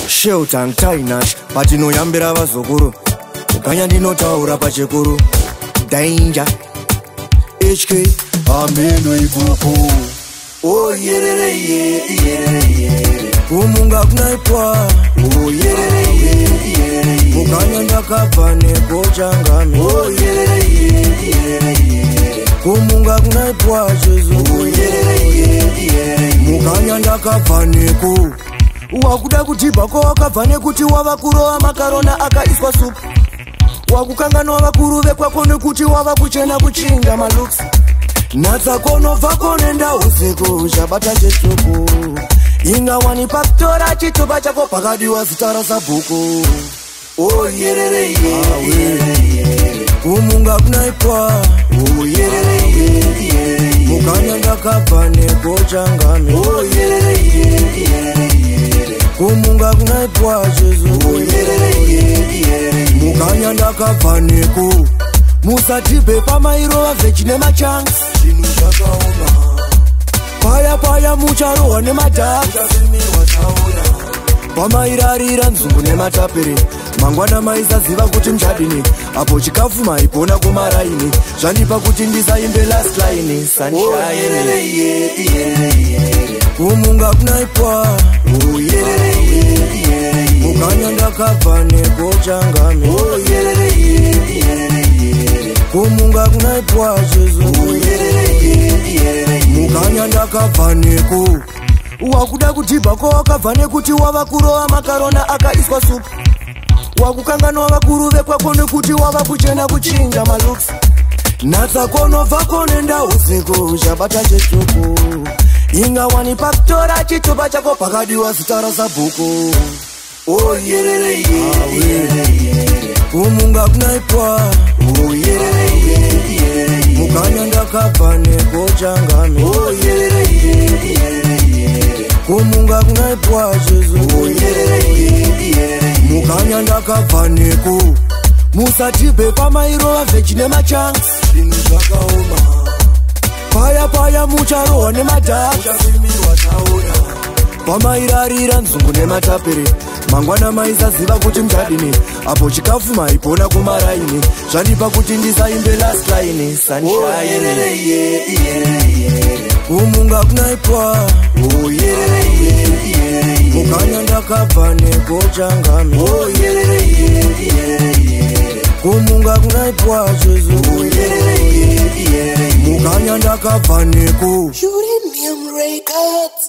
Shelton Tainash patinoyambira vazukuru ukanya ndinotaura pachekuru danger HK ameno ikuku oh yerere yerere kumunga kunaipwa oh yerere yerere ukanya ndakabva nekochangame oh yerere yerere kumunga kunaipwa jesu oh yerere yerere mukanya ndakabva neko wakuda kutipa ko wakabva nekuti wava kurova makarona akaiswa supu wakukanganwa vakuru vekwako nekuti wava kuchena kuchinga malooks natsako nobva konenda usiku chabata chesuku ingawani pakutora chitupa chako pakadiwa zita rasabhuku oh yerere yerere kumunga kunaipwa oh yerere yerere mukanya ndakabva nekochangame oh yerere yerere kumunga kunaipwa jesu oh yerere yerere mukanya ndakabva neko musatipe pamairova vechine machansi chinhu chakaoma paya paya mucharohwa nemadhaki pamairarira nzungu nematapere mangwana maisaziva kuti muchadini apo chikafu maipona kumaraini zvandipa kuti ndisaimbe last line sunshine kumunga kunaipwa oh yerere yerere mukanya ndakabva nekochangame oh yerere yerere kumunga kunaipwa jesu oh yerere yerere mukanya ndakabva neko wakuda kutipa ko wakabva nekuti wava kurova makarona akaiswa supu wakukanganwa vakuru vekwako nekuti wava kuchena kuchinja malooks natsako nobva konenda usiku chabata chesuku ingawani pakutora chitupa chako pakadiwa zita rasabhuku oh yerere yerere kumunga kunaipwa oh yerere yerere mukanya ndakabva nekochangame oh yerere yerere kumunga kunaipwa jesu oh yerere yerere mukanya ndakabva neko musatipe pamairova vechine machansi chinhu zvakaoma paya paya mucharohwa nemadhaki pamairarira nzungu nematapere mangwana maisaziva kuti muchadini apo chikafu maipona kumaraini zvandipa kuti ndisaimbe last line sunshine kumunga kunaipwa oh yerere yerere mukanya ndakabva nekochangame oh yerere yerere kumunga kunaipwa jesu oh yerere yerere mukanya ndakabva neko Uranium Records.